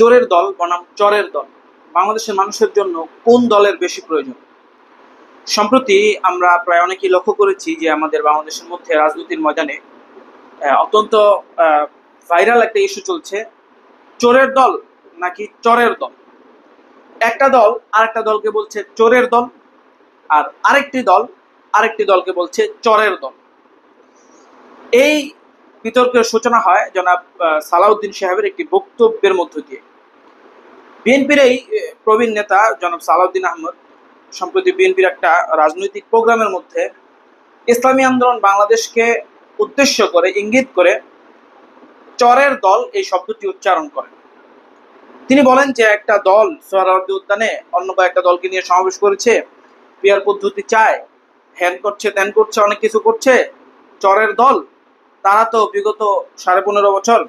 চোরের দল বনাম চরের দল, বাংলাদেশের মানুষের জন্য কোন দলের বেশি প্রয়োজন? সম্প্রতি আমরা প্রায় অনেকেই লক্ষ্য করেছি যে আমাদের বাংলাদেশের মধ্যে রাজনীতির ময়দানে অত্যন্ত ভাইরাল একটা ইস্যু চলছে, চোরের দল নাকি চরের দল। একটা দল আরেকটা দলকে বলছে চোরের দল, আর আরেকটি দলকে বলছে চরের দল। এই বিতর্কের সূচনা হয় জনাব সালাউদ্দিন সাহেবের একটি বক্তব্যের মধ্য দিয়ে। বিএনপির এই প্রবীণ নেতা জনাব সালাউদ্দিন আহমদ সম্প্রতি বিএনপির একটা রাজনৈতিক প্রোগ্রামের মধ্যে ইসলামী আন্দোলন বাংলাদেশকে উদ্দেশ্য করে ইঙ্গিত করে চরের দল এই শব্দটি উচ্চারণ করেন। তিনি বলেন যে একটা দল সোহরাওয়ার্দী উদ্যানে অন্য কয়েকটা দলকে নিয়ে সমাবেশ করেছে, পিয়ার পদ্ধতি চায়, হ্যান করছে ত্যান করছে, অনেক কিছু করছে। চরের দল তারা তো বিগত 15.5 বছর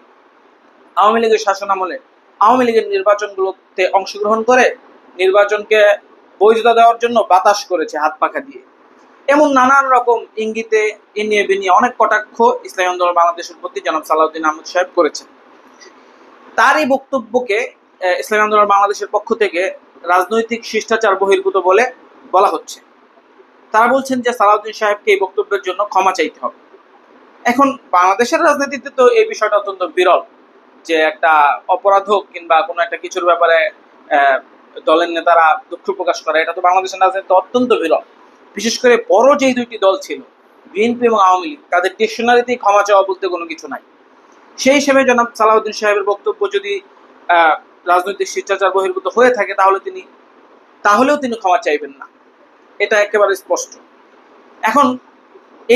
আওয়ামী লীগের শাসন আমলে আওয়ামী লীগের নির্বাচনগুলোতে অংশগ্রহণ করে নির্বাচনকে বৈধতা দেওয়ার জন্য বাতাস করেছে হাত পাখা দিয়ে। এমন নানান রকম ইঙ্গিতে ইনিয়ে বিনিয়ে অনেক কটাক্ষ ইসলামী আন্দোলন বাংলাদেশের প্রতি জনাব সালাউদ্দিন আহমদ সাহেব করেছেন। তার এই বক্তব্যকে ইসলামী আন্দোলন বাংলাদেশের পক্ষ থেকে রাজনৈতিক শিষ্টাচার বহির্ভূত বলে বলা হচ্ছে। তারা বলছেন যে সালাউদ্দিন সাহেবকে এই বক্তব্যের জন্য ক্ষমা চাইতে হবে। এখন বাংলাদেশের রাজনীতিতে তো এই বিষয়টা অত্যন্ত বিরল যে একটা অপরাধ হোক কিংবা কোনো একটা কিছুর ব্যাপারে দলের নেতারা দুঃখ প্রকাশ করে, এটা তো বাংলাদেশের রাজনীতিতে অত্যন্ত বিরল। বিশেষ করে বড় যেই দুইটি দল ছিল বিএনপি এবং আওয়ামী লীগ, তাদের ডিকশনারিতেই ক্ষমা চাওয়া বলতে কোনো কিছু নাই। সেই হিসেবে জনাব সালাউদ্দিন সাহেবের বক্তব্য যদি রাজনৈতিক শিষ্টাচার বহির্ভূত হয়ে থাকে তাহলেও তিনি ক্ষমা চাইবেন না, এটা একেবারে স্পষ্ট। এখন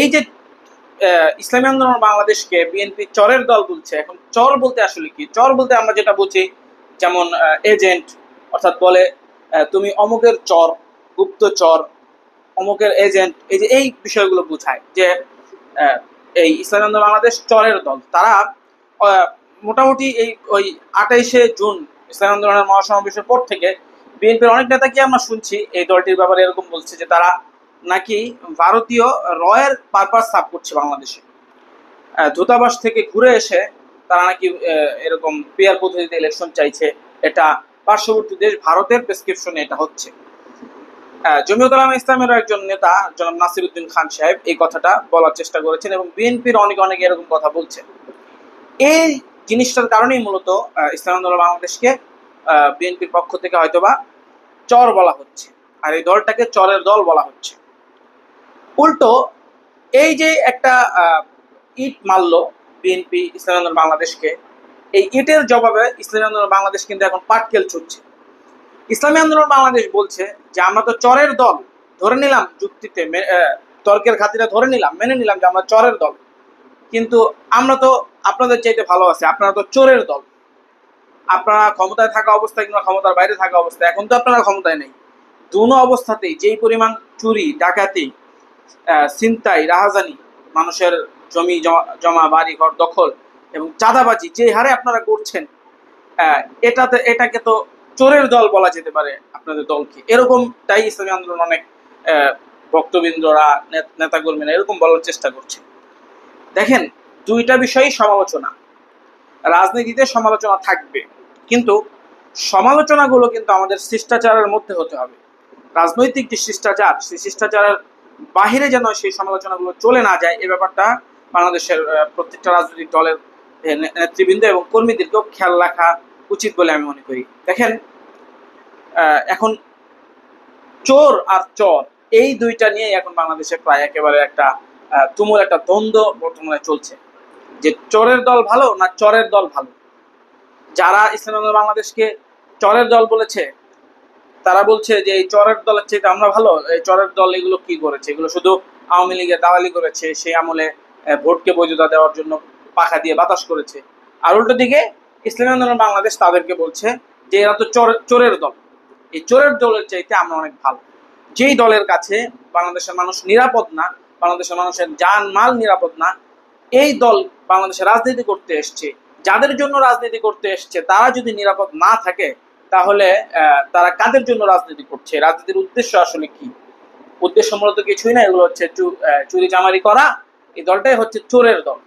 এই যে ইসলামী আন্দোলন বাংলাদেশকে বিএনপি চরের দল বলছে, এখন চর বলতে আসলে কি? চর বলতে আমরা যেটা বুঝি, যেমন এজেন্ট, অর্থাৎ বলে তুমি অমুকের চর, গুপ্তচর, অমুকের এজেন্ট, এই বিষয়গুলো বোঝায় যে এই ইসলামী আন্দোলন বাংলাদেশ চরের দল। তারা মোটামুটি ওই 28শে জুন ইসলামী আন্দোলনের মহাসমাবেশের পর থেকে বিএনপির অনেক নেতাকে আমরা শুনছি এই দলটির ব্যাপারে এরকম বলছে যে তারা নাকি ভারতীয় রয়ের পারপাস সার্ভ করছে বাংলাদেশে। দূতাবাস থেকে ঘুরে এসে তারা নাকি এরকম পিয়ার পদ্ধতিতে ইলেকশন চাইছে। এটা পার্শ্ববর্তী দেশ ভারতের প্রেসক্রিপশনে এটা হচ্ছে। জমিয়ত উলামা ইসলামের একজন নেতা জনাব নাসিরউদ্দিন খান সাহেব এই কথাটা বলার চেষ্টা করেছেন এবং বিএনপির অনেক এরকম কথা বলছেন। এই জিনিসটার কারণেই মূলত ইসলামী আন্দোলন বাংলাদেশকে বিএনপির পক্ষ থেকে হয়তোবা চর বলা হচ্ছে, আর এই দলটাকে চরের দল বলা হচ্ছে। উল্টো এই যে একটা ইট মারলো বিএনপি ইসলামী আন্দোলন বাংলাদেশকে, এই ইটের জবাবে ইসলামী আন্দোলন বাংলাদেশ কিন্তু এখন পাটকেল ছুটছে। ইসলামী আন্দোলন বাংলাদেশ বলছে যে আমরা তো চরের দল, ধরে নিলাম যুক্তিতে তর্কের খাতিরে ধরে নিলাম, মেনে নিলাম যে আমরা চরের দল, কিন্তু আমরা তো আপনাদের চাইতে ভালো আছি, আপনারা তো চোরের দল। আপনারা ক্ষমতায় থাকা অবস্থায় কিংবা ক্ষমতার বাইরে থাকা অবস্থায়, এখন তো আপনারা ক্ষমতায় নেই, দুনো অবস্থাতেই যেই পরিমাণ চুরি, ডাকাতি, ছিনতাই, রাহাজানি, মানুষের জমি জমা বাড়ি ঘর দখল এবং চাঁদাবাজি যে হারে আপনারা করছেন, এটাকে তো চোরের দল বলা যেতে পারে আপনাদের দলকে। এরকমটাই ইসলামী আন্দোলন অনেক বক্তবৃন্দরা, নেতাকর্মীরা এরকম বলার চেষ্টা করছে। দেখেন, দুইটা বিষয়ই সমালোচনা, রাজনীতিতে সমালোচনা থাকবে, কিন্তু সমালোচনাগুলো কিন্তু আমাদের শিষ্টাচারের মধ্যে হতে হবে। রাজনৈতিক যে শিষ্টাচার, সেই শিষ্টাচারের বাহিরে যেন সেই সমালোচনাগুলো চলে না যায়, এই ব্যাপারটা বাংলাদেশের প্রত্যেকটা রাজনৈতিক দলের নেতৃবৃন্দ এবং কর্মীদেরকেও খেয়াল রাখা উচিত বলে আমি মনে করি। দেখেন, এখন চোর আর চর এই দুইটা নিয়ে এখন বাংলাদেশে প্রায় একেবারে একটা তুমুল একটা দ্বন্দ্ব বর্তমানে চলছে যে চোরের দল ভালো না চরের দল ভালো। যারা ইসলামী আন্দোলন বাংলাদেশকে চরের দল বলেছে তারা বলছে যে এই চরের দলের চেয়ে আমরা ভালো। এই চরের দল এগুলো কি করেছে? এগুলো শুধু আওয়ামী লীগের দালালি করেছে, সেই আমলে ভোটকে বৈধতা দেওয়ার জন্য পাখা দিয়ে বাতাস করেছে। আর উল্টো দিকে ইসলামী আন্দোলন বাংলাদেশ তাদেরকে বলছে যে এরা তো চোরের দল, এই চোরের দলের চাইতে আমরা অনেক ভালো। যেই দলের কাছে বাংলাদেশের মানুষ নিরাপদ না, বাংলাদেশের মানুষের জান মাল নিরাপদ না, এই দল বাংলাদেশে রাজনীতি করতে এসছে, যাদের জন্য রাজনীতি করতে এসছে তারা যদি নিরাপদ না থাকে তাহলে তারা কাদের জন্য রাজনীতি করছে? রাজনীতির উদ্দেশ্য আসলে কি? উদ্দেশ্য মূলত কিছুই না, এগুলো হচ্ছে চুরি চামারি করা। এই দলটাই হচ্ছে চোরের দল।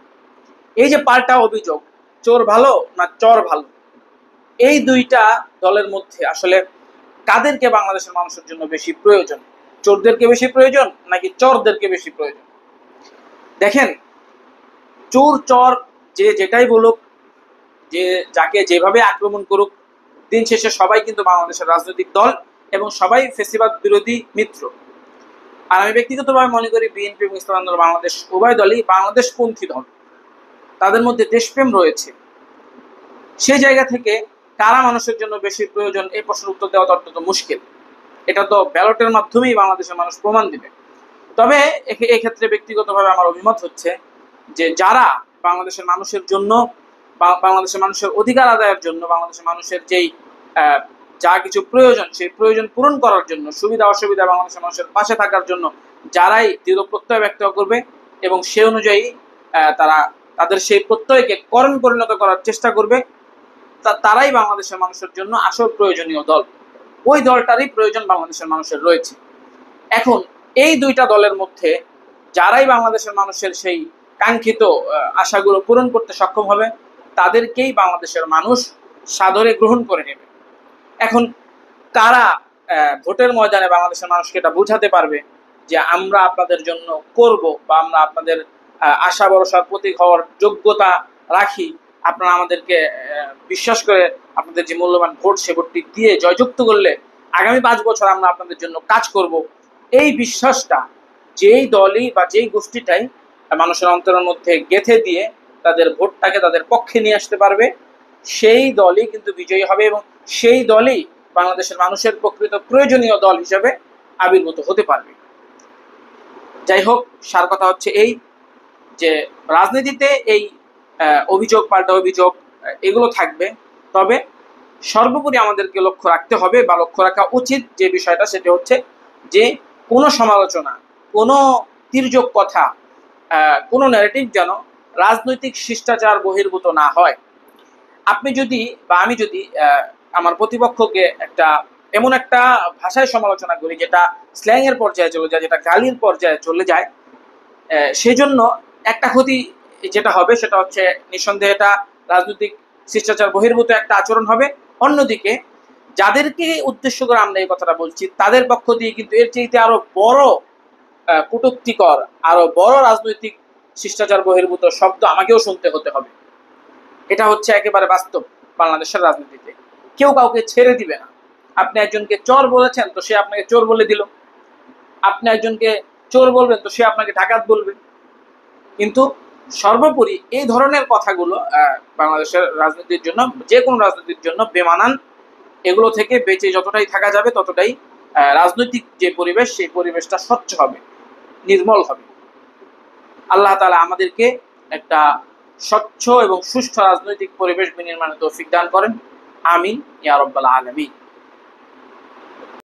এই যে পাল্টা অভিযোগ, চোর ভালো না চর ভালো, এই দুইটা দলের মধ্যে আসলে কাদেরকে বাংলাদেশের মানুষের জন্য বেশি প্রয়োজন? চোরদেরকে বেশি প্রয়োজন নাকি চরদেরকে বেশি প্রয়োজন? দেখেন, চোর চর যে যেটাই বলুক, যে যাকে যেভাবে আক্রমণ করুক, দিন শেষে সবাই কিন্তু বাংলাদেশের রাজনৈতিক দল এবং সবাই ফেসিবাদ বিরোধী মিত্র। আর আমি ব্যক্তিগতভাবে মনে করি বিএনপি এবং ইসলামী আন্দোলন বাংলাদেশ উভয় দলই বাংলাদেশপন্থী দল, তাদের মধ্যে দেশপ্রেম রয়েছে। সেই জায়গা থেকে কারা মানুষের জন্য বেশি প্রয়োজন এই প্রশ্নের উত্তর দেওয়া অত্যন্ত মুশকিল। এটা তো ব্যালটের মাধ্যমেই বাংলাদেশের মানুষ প্রমাণ দিবে। তবে এক্ষেত্রে ব্যক্তিগতভাবে আমার অভিমত হচ্ছে যে যারা বাংলাদেশের মানুষের জন্য, বাংলাদেশের মানুষের অধিকার আদায়ের জন্য, বাংলাদেশের মানুষের যেই যা কিছু প্রয়োজন সেই প্রয়োজন পূরণ করার জন্য, সুবিধা অসুবিধা বাংলাদেশের মানুষের পাশে থাকার জন্য যারাই দৃঢ় প্রত্যয় ব্যক্ত করবে এবং সে অনুযায়ী তারা তাদের সেই প্রত্যয়কে কর্মে পরিণত করার চেষ্টা করবে, তারাই বাংলাদেশের মানুষের জন্য আসল প্রয়োজনীয় দল। ওই দলটারই প্রয়োজন বাংলাদেশের মানুষের রয়েছে। এখন এই দুইটা দলের মধ্যে যারাই বাংলাদেশের মানুষের সেই কাঙ্ক্ষিত আশাগুলো পূরণ করতে সক্ষম হবে, তাদেরকেই বাংলাদেশের মানুষ সাদরে গ্রহণ করে নেবে। এখন কারা ভোটের ময়দানে বাংলাদেশের মানুষকে এটা বোঝাতে পারবে যে আমরা আপনাদের জন্য করব বা আমরা আপনাদের আশা ভরসার প্রতীক হওয়ার যোগ্যতা রাখি, আপনারা আমাদেরকে বিশ্বাস করে আপনাদের যে মূল্যবান ভোট সে ভোটটি দিয়ে জয়যুক্ত করলে আগামী 5 বছর আমরা আপনাদের জন্য কাজ করব, এই বিশ্বাসটা যেই দলই বা যেই গোষ্ঠীটাই মানুষের অন্তরের মধ্যে গেঁথে দিয়ে তাদের ভোটটাকে তাদের পক্ষে নিয়ে আসতে পারবে, সেই দলই কিন্তু বিজয়ী হবে এবং সেই দলই বাংলাদেশের মানুষের প্রকৃত প্রয়োজনীয় দল হিসেবে আবির্ভূত হতে পারবে। যাই হোক, সার কথা হচ্ছে এই যে রাজনীতিতে এই অভিযোগ পাল্টা অভিযোগ এগুলো থাকবে, তবে সর্বোপরি আমাদেরকে লক্ষ্য রাখতে হবে বা লক্ষ্য রাখা উচিত যে বিষয়টা, সেটা হচ্ছে যে কোনো সমালোচনা, কোনো তির্যক কথা, কোনো ন্যারেটিভ যেন রাজনৈতিক শিষ্টাচার বহির্ভূত না হয়। আপনি যদি বা আমি যদি আমার প্রতিপক্ষকে এমন একটা ভাষায় সমালোচনা করি যেটা স্ল্যাং এর পর্যায়ে চলে যায়, যেটা গালির পর্যায়ে চলে যায়, সেজন্য একটা ক্ষতি যেটা হবে সেটা হচ্ছে নিঃসন্দেহে এটা রাজনৈতিক শিষ্টাচার বহির্ভূত একটা আচরণ হবে। অন্যদিকে যাদেরকে উদ্দেশ্য করে আমরা এই কথাটা বলছি তাদের পক্ষ দিয়ে কিন্তু এর চাইতে আরো বড় কটূক্তিকর, আরো বড় রাজনৈতিক শিষ্টাচার বহির্ভূত শব্দ আমাকেও শুনতে হতে হবে। এটা হচ্ছে একেবারে বাস্তব বাংলাদেশের রাজনীতিতে। কেউ কাউকে ছেড়ে দিবে না। আপনি একজনকে চোর বলেছেন তো সে আপনাকে চোর বলে দিল, আপনি একজনকে চোর বলবেন তো সে আপনাকে ডাকাত বলবে। কিন্তু সর্বোপরি এই ধরনের কথাগুলো বাংলাদেশের রাজনীতির জন্য, যে কোনো রাজনীতির জন্য বেমানান। এগুলো থেকে বেঁচে যতটাই থাকা যাবে ততটাই রাজনৈতিক যে পরিবেশ সেই পরিবেশটা স্বচ্ছ হবে, নির্মল হবে। আল্লাহ তাআলা আমাদেরকে একটা স্বচ্ছ এবং সুষ্ঠু রাজনৈতিক পরিবেশ বিনির্মাণে তৌফিক দান করেন। আমিন ইয়া রাব্বাল আলামিন।